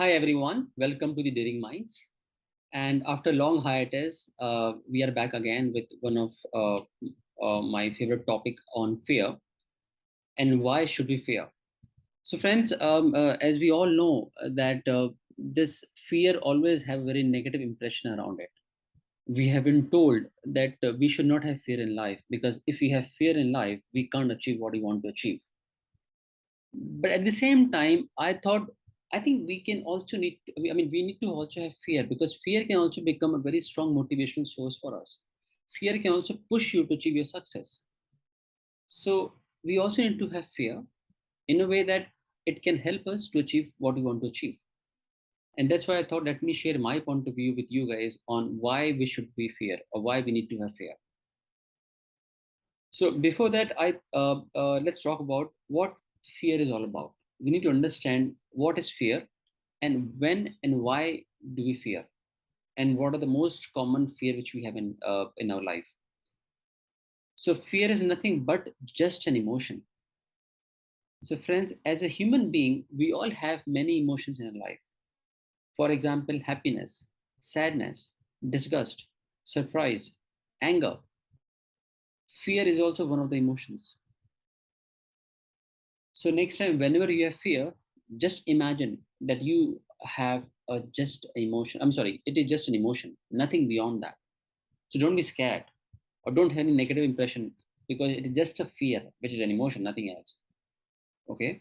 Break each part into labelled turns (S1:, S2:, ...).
S1: Hi everyone, welcome to the Daring Minds. And after long hiatus, we are back again with one of my favorite topic on fear and why should we fear. So, friends, as we all know that this fear always have very negative impression around it. We have been told that we should not have fear in life because if we have fear in life, we can't achieve what we want to achieve. But at the same time, I think we can also we need to also have fear because fear can also become a very strong motivational source for us. Fear can also push you to achieve your success. So we also need to have fear in a way that it can help us to achieve what we want to achieve. And that's why I thought let me share my point of view with you guys on why we should be fear or why we need to have fear. So before that, let's talk about what fear is all about. We need to understand what is fear and when and why do we fear, and what are the most common fear which we have in our life. So fear is nothing but just an emotion. So friends, as a human being, we all have many emotions in our life. For example, happiness, sadness, disgust, surprise, anger. Fear is also one of the emotions. So next time, whenever you have fear, just imagine that you have a just emotion. I'm sorry, it is just an emotion, nothing beyond that. So don't be scared or don't have any negative impression because it is just a fear, which is an emotion, nothing else. Okay.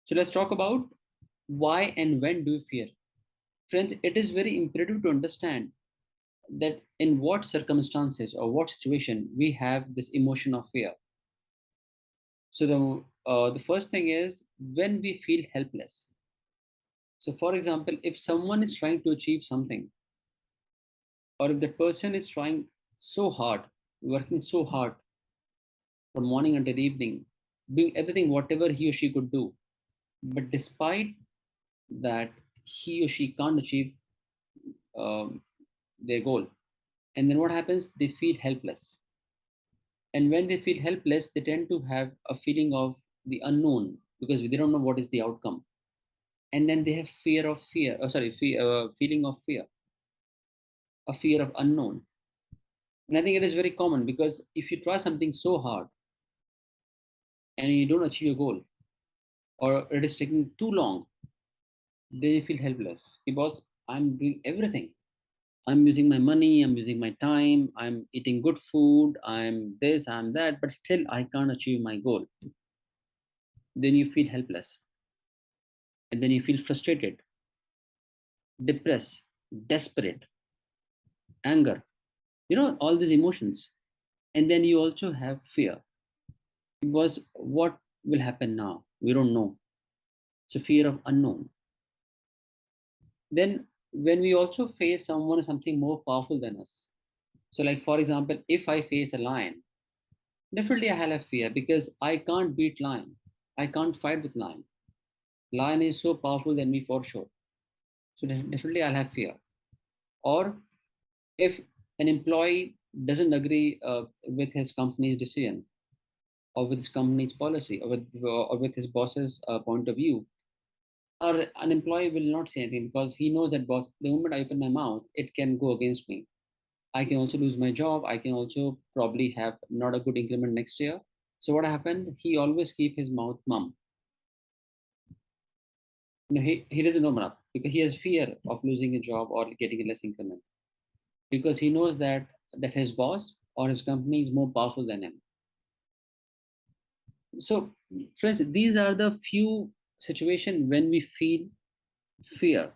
S1: So let's talk about why and when do you fear. Friends, it is very imperative to understand that in what circumstances or what situation we have this emotion of fear. So the first thing is when we feel helpless. So, for example, if someone is trying to achieve something, or if the person is trying so hard, working so hard from morning until evening, doing everything whatever he or she could do, but despite that, he or she can't achieve um, their goal. And then what happens? They feel helpless. And when they feel helpless, they tend to have a feeling of the unknown because they don't know what is the outcome. And then they have feeling of fear, a fear of unknown. And I think it is very common because if you try something so hard and you don't achieve your goal or it is taking too long, then you feel helpless because I'm doing everything. I'm using my money, I'm using my time, I'm eating good food, I'm this, I'm that, but still I can't achieve my goal. Then you feel helpless and then you feel frustrated, depressed, desperate, anger, all these emotions. And then you also have fear because what will happen now? We don't know. So fear of unknown. Then when we also face someone something more powerful than us, so like for example, if I face a lion, definitely I'll have fear because I can't beat lion, I can't fight with lion is so powerful than me for sure. So definitely I'll have fear. Or if an employee doesn't agree with his company's decision or with his company's policy or with his boss's point of view, or an employee will not say anything because he knows that boss, the moment I open my mouth it can go against me. I can also lose my job. I can also probably have not a good increment next year. So what happened? He always keep his mouth mum. He doesn't open up because he has fear of losing a job or getting a less increment because he knows that his boss or his company is more powerful than him. So friends, these are the few situations when we feel fear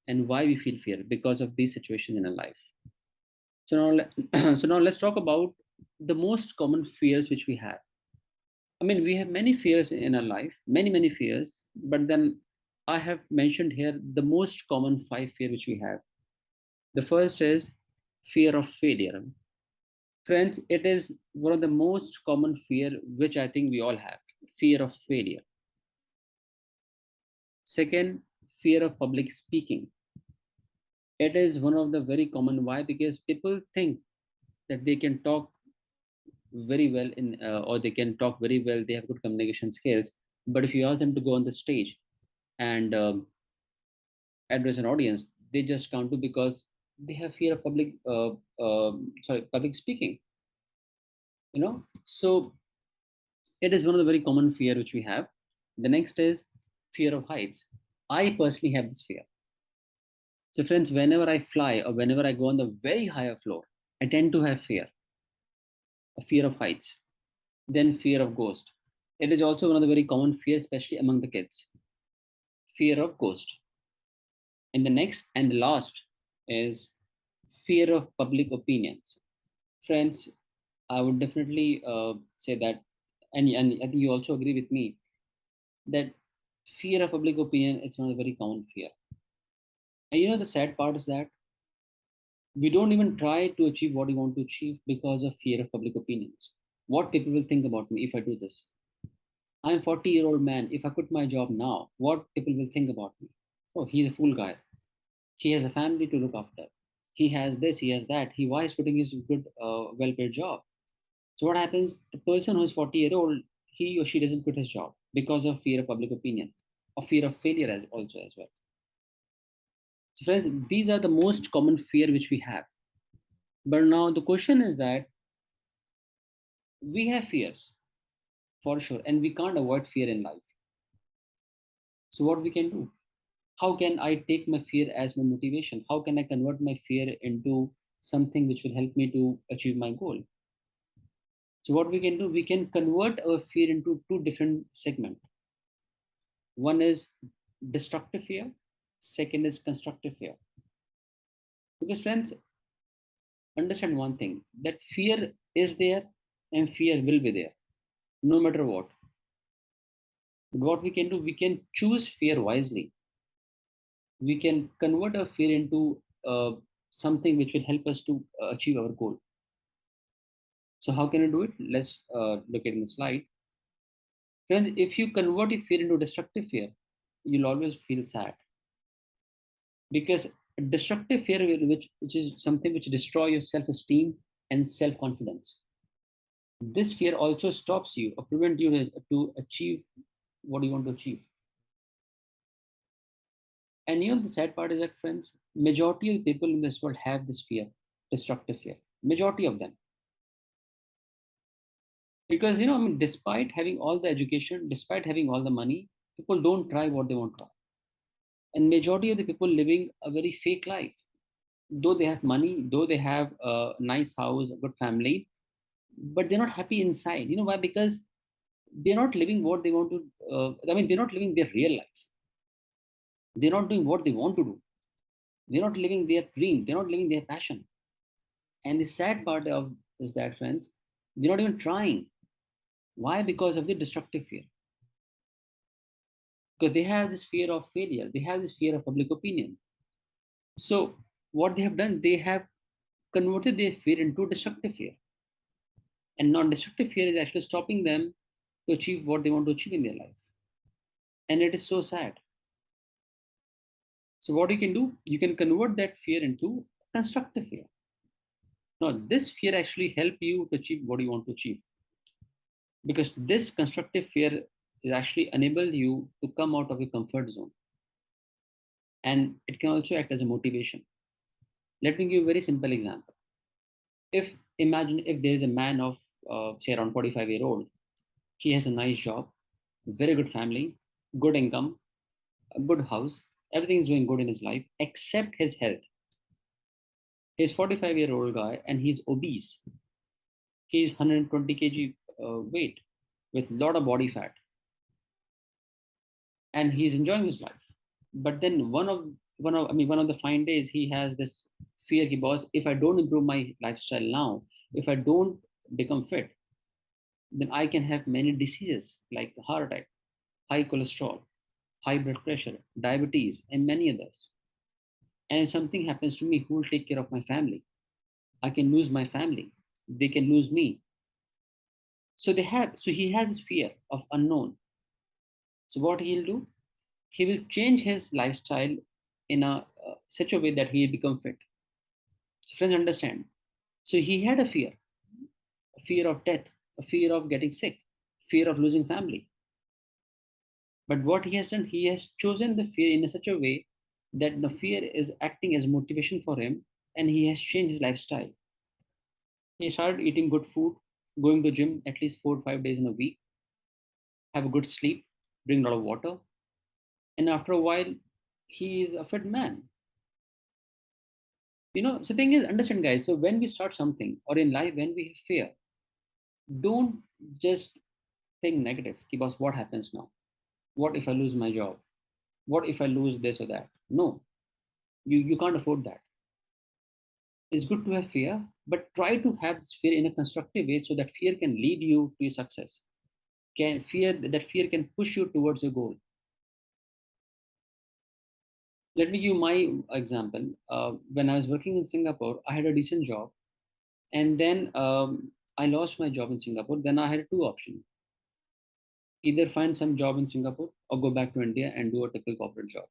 S1: and why we feel fear because of these situations in our life. So so now let's talk about the most common fears which we have. I mean, we have many fears in our life, many fears, but then I have mentioned here the most common five fear which we have. The first is fear of failure. Friends, it is one of the most common fear which I think we all have, fear of failure. Second, fear of public speaking. It is one of the very common why because people think that they can talk very well or they can talk very well, they have good communication skills, but if you ask them to go on the stage and address an audience, they just can't do because they have fear of public speaking. So it is one of the very common fear which we have. The next is fear of heights. I personally have this fear. So friends, whenever I fly or whenever I go on the very higher floor, I tend to have fear, a fear of heights, then fear of ghost. It is also one of the very common fears, especially among the kids, fear of ghost. And the next and the last is fear of public opinions. Friends, I would definitely say that, and I think you also agree with me that fear of public opinion is one of the very common fear. And the sad part is that we don't even try to achieve what we want to achieve because of fear of public opinions. What people will think about me if I do this? I'm a 40-year-old man. If I quit my job now, what people will think about me? Oh, he's a fool guy. He has a family to look after. He has this, he has that. Why is quitting his good, well-paid job? So what happens? The person who is 40-year-old, he or she doesn't quit his job because of fear of public opinion, or fear of failure as well. So friends, these are the most common fear which we have. But now the question is that we have fears for sure, and we can't avoid fear in life. So what we can do? How can I take my fear as my motivation? How can I convert my fear into something which will help me to achieve my goal? So what we can do, we can convert our fear into two different segments. One is destructive fear, second is constructive fear. Because friends, understand one thing, that fear is there and fear will be there, no matter what. But what we can do, we can choose fear wisely. We can convert our fear into something which will help us to achieve our goal. So how can you do it? Let's look at in the slide. Friends, if you convert your fear into destructive fear, you'll always feel sad, because destructive fear, which is something which destroy your self-esteem and self-confidence. This fear also stops you or prevent you to achieve what you want to achieve. And the sad part is that, friends, majority of people in this world have this fear, destructive fear. Majority of them. Because I mean, despite having all the education, despite having all the money, people don't try what they want to try. And majority of the people living a very fake life. Though they have money, though they have a nice house, a good family, but they're not happy inside. You know why? Because they're not living what they want to. I mean, they're not living their real life. They're not doing what they want to do. They're not living their dream. They're not living their passion. And the sad part of is that, friends, they're not even trying. Why? Because of the destructive fear. Because they have this fear of failure. They have this fear of public opinion. So what they have done, they have converted their fear into destructive fear. And non-destructive fear is actually stopping them to achieve what they want to achieve in their life. And it is so sad. So what you can do, you can convert that fear into constructive fear. Now, this fear actually help you to achieve what you want to achieve, because this constructive fear is actually enable you to come out of your comfort zone, and it can also act as a motivation. Let me give you a very simple example. If imagine if there is a man of say around 45-year-old, he has a nice job, very good family, good income, a good house, everything is going good in his life except his health. He's 45-year-old guy and he's obese. He's 120 kg weight with a lot of body fat, and he's enjoying his life. But then one of the fine days, he has this fear. He was, if I don't improve my lifestyle now, if I don't become fit, then I can have many diseases like heart attack, high cholesterol, high blood pressure, diabetes, and many others. And if something happens to me, who will take care of my family? I can lose my family. They can lose me. So he has this fear of unknown. So what he'll do? He will change his lifestyle in a such a way that he become fit. So friends, understand. So he had a fear of death, a fear of getting sick, fear of losing family. But what he has done, he has chosen the fear in such a way that the fear is acting as motivation for him, and he has changed his lifestyle. He started eating good food, going to gym at least 4 or 5 days in a week, have a good sleep, drink a lot of water, and after a while, he is a fit man. So thing is, understand, guys. So when we start something or in life, when we have fear, don't just think negative. Ki boss, what happens now? What if I lose my job? What if I lose this or that? No, you can't afford that. It's good to have fear, but try to have this fear in a constructive way so that fear can lead you to your success. That fear can push you towards your goal. Let me give you my example. When I was working in Singapore, I had a decent job, and then I lost my job in Singapore. Then I had two options: either find some job in Singapore or go back to India and do a typical corporate job.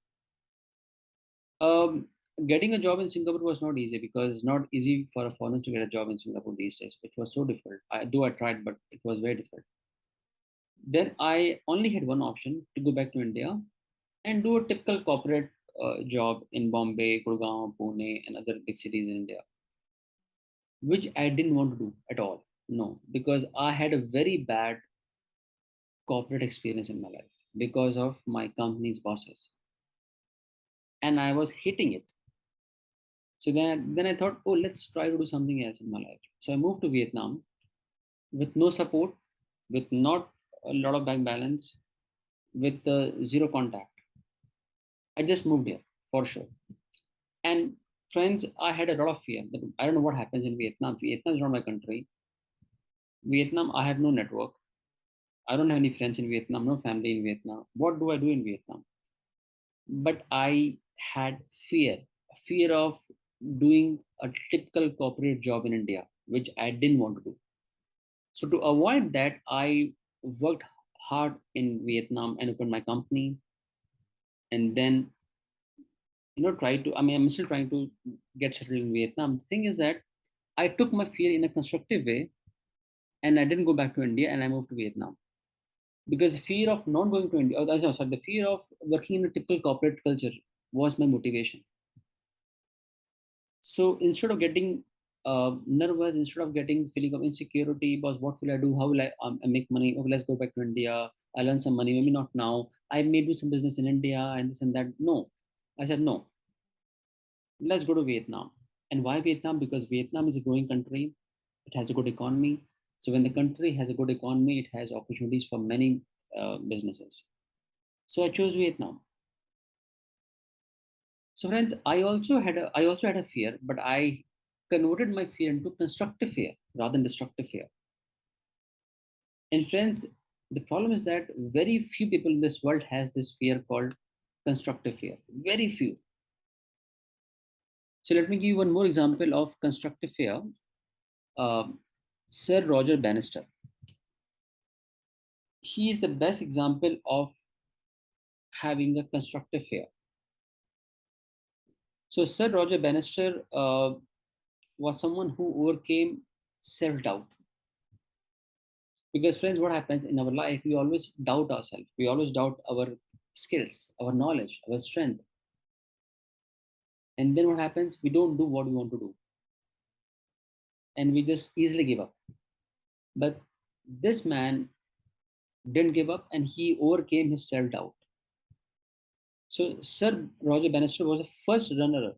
S1: Um, Getting a job in Singapore was not easy because it's not easy for a foreigner to get a job in Singapore these days. It was so difficult. I tried, but it was very difficult. Then I only had one option to go back to India and do a typical corporate job in Bombay, Gurgaon, Pune, and other big cities in India, which I didn't want to do at all. No, because I had a very bad corporate experience in my life because of my company's bosses, and I was hating it. So then I thought, oh, let's try to do something else in my life. So I moved to Vietnam with no support, with not a lot of bank balance, with zero contact. I just moved here for sure. And friends, I had a lot of fear that I don't know what happens in Vietnam. Vietnam is not my country. Vietnam, I have no network. I don't have any friends in Vietnam, no family in Vietnam. What do I do in Vietnam? But I had fear of doing a typical corporate job in India, which I didn't want to do. So to avoid that, I worked hard in Vietnam and opened my company, and then try to. I mean, I'm still trying to get settled in Vietnam. The thing is that I took my fear in a constructive way, and I didn't go back to India, and I moved to Vietnam because fear of not going to India. Sorry, the fear of working in a typical corporate culture was my motivation. So instead of getting nervous, instead of getting feeling of insecurity, boss, what will I do? How will I make money? Okay, let's go back to India. I learn some money, maybe not now. I may do some business in India and this and that. No, I said no. Let's go to Vietnam. And why Vietnam? Because Vietnam is a growing country. It has a good economy. So when the country has a good economy, it has opportunities for many businesses. So I chose Vietnam. So friends, I also had a fear, but I converted my fear into constructive fear rather than destructive fear. And friends, the problem is that very few people in this world has this fear called constructive fear. Very few. So let me give you one more example of constructive fear. Um, Sir Roger Bannister. He is the best example of having a constructive fear. So Sir Roger Bannister was someone who overcame self-doubt. Because friends, what happens in our life, we always doubt ourselves. We always doubt our skills, our knowledge, our strength. And then what happens? We don't do what we want to do. And we just easily give up. But this man didn't give up and he overcame his self-doubt. So Sir Roger Bannister was the first runner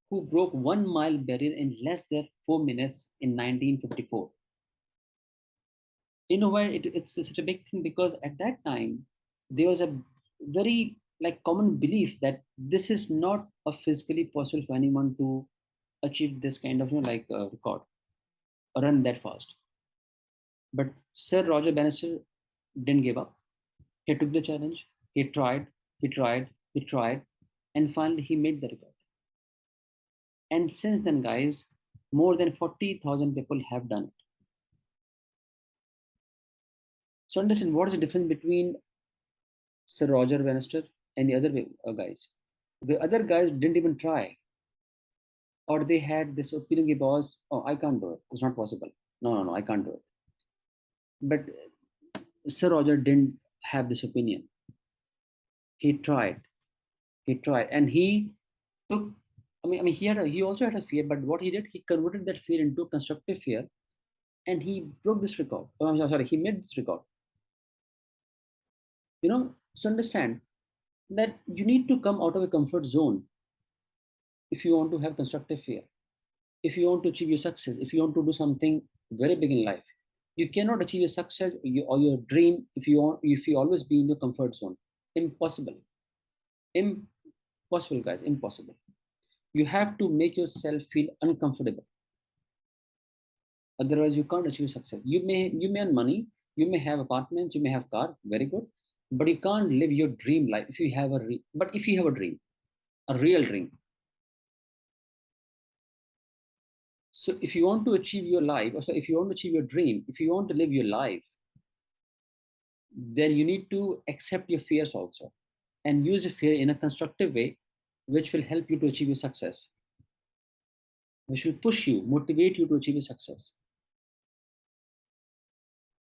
S1: who broke 1 mile barrier in less than 4 minutes in 1954. You know why it's such a big thing? Because at that time there was a very like common belief that this is not a physically possible for anyone to achieve this kind of record or run that fast. But Sir Roger Bannister didn't give up. He took the challenge. He tried, and finally he made the record. And since then, guys, more than 40,000 people have done it. So understand what is the difference between Sir Roger Bannister and the other guys. The other guys didn't even try, or they had this opinion about, oh, I can't do it. It's not possible. No, no, no, I can't do it. But Sir Roger didn't have this opinion. He tried. He tried, and he took. He also had a fear, but what he did, he converted that fear into constructive fear, and he broke this record. Oh, I'm sorry, he made this record. So understand that you need to come out of a comfort zone if you want to have constructive fear. If you want to achieve your success, if you want to do something very big in life, you cannot achieve your success or your dream if you always be in your comfort zone. Impossible. Impossible, guys. Impossible. You have to make yourself feel uncomfortable. Otherwise, you can't achieve success. You may earn money, you may have apartments, you may have car, very good, but you can't live your dream life if you have but if you have a dream, a real dream. So if you want to achieve your life, or so if you want to achieve your dream, if you want to live your life, then you need to accept your fears also and use your fear in a constructive way, which will help you to achieve your success, which will push you, motivate you to achieve your success.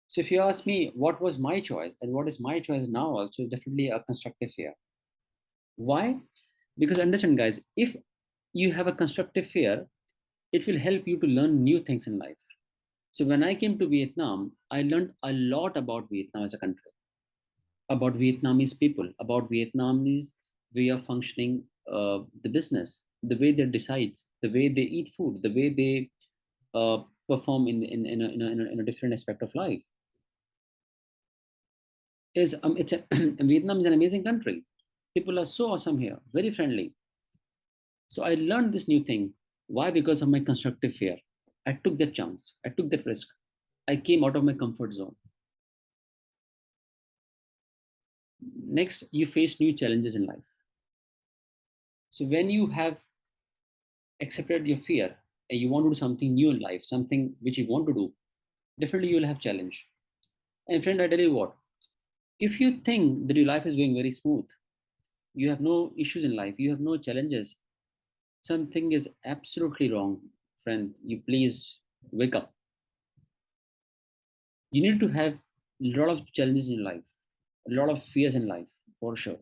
S1: So if you ask me what was my choice and what is my choice now, also definitely a constructive fear. Why? Because understand, guys, if you have a constructive fear, it will help you to learn new things in life. So when I came to Vietnam, I learned a lot about Vietnam as a country, about Vietnamese people, about Vietnamese way of functioning, the business, the way they decide, the way they eat food, the way they perform in a different aspect of life. Vietnam is an amazing country. People are so awesome here, very friendly. So I learned this new thing. Why? Because of my constructive fear. I took that chance. I took that risk. I came out of my comfort zone. Next, you face new challenges in life. So when you have accepted your fear and you want to do something new in life, something which you want to do, definitely you will have challenge. And friend, I tell you what, if you think that your life is going very smooth, you have no issues in life, you have no challenges, something is absolutely wrong. Friend, you please wake up. You need to have a lot of challenges in life, a lot of fears in life, for sure,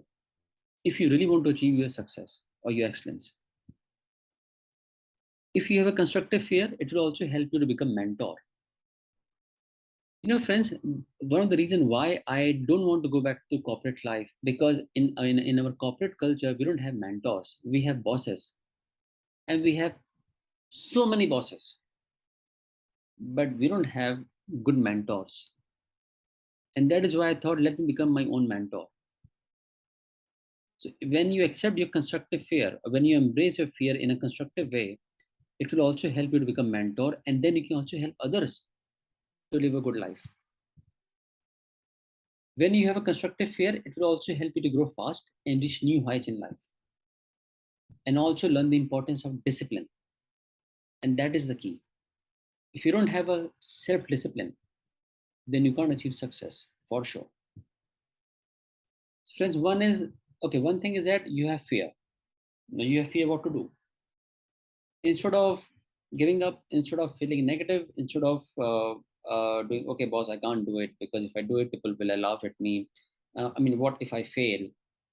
S1: if you really want to achieve your success or your excellence. If you have a constructive fear, it will also help you to become mentor. Friends, one of the reasons why I don't want to go back to corporate life, because in our corporate culture, we don't have mentors. We have bosses, and we have so many bosses, but we don't have good mentors. And that is why I thought, let me become my own mentor. So when you accept your constructive fear, when you embrace your fear in a constructive way, it will also help you to become mentor, and then you can also help others to live a good life. When you have a constructive fear, it will also help you to grow fast and reach new heights in life, and also learn the importance of discipline. And that is the key. If you don't have a self discipline, then you can't achieve success for sure. Friends, one thing is that you have fear. Now you have fear what to do. Instead of giving up, instead of feeling negative, instead of doing, okay, boss, I can't do it because if I do it, people will laugh at me. What if I fail?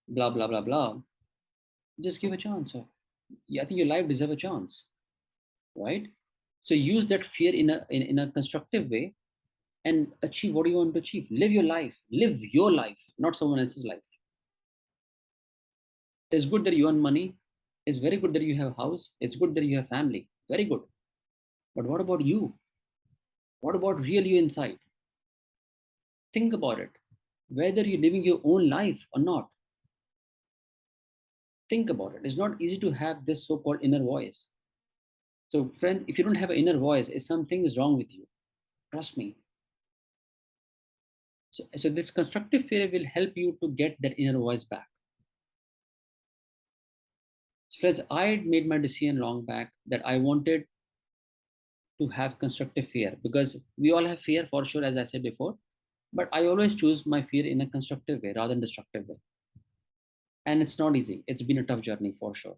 S1: Blah, blah, blah, blah. Just give a chance. Yeah, I think your life deserves a chance, right? So use that fear in a constructive way and achieve what you want to achieve. Live your life. Live your life, not someone else's life. It's good that you earn money. It's very good that you have a house. It's good that you have family. Very good. But what about you? What about real you inside? Think about it. Whether you're living your own life or not, think about it. It's not easy to have this so-called inner voice. So, friend, if you don't have an inner voice, is something is wrong with you. Trust me. So this constructive fear will help you to get that inner voice back. So friends, I made my decision long back that I wanted to have constructive fear, because we all have fear for sure, as I said before. But I always choose my fear in a constructive way rather than destructive way. And it's not easy. It's been a tough journey for sure.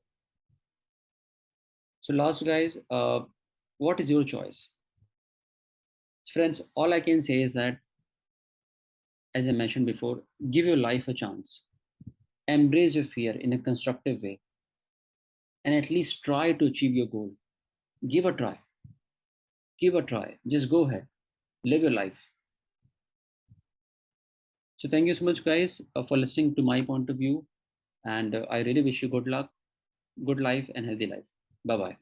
S1: So last, guys, what is your choice? Friends, all I can say is that, as I mentioned before, give your life a chance. Embrace your fear in a constructive way and at least try to achieve your goal. Give a try. Give a try. Just go ahead. Live your life. So, thank you so much, guys, for listening to my point of view. And I really wish you good luck, good life, and healthy life. Bye bye.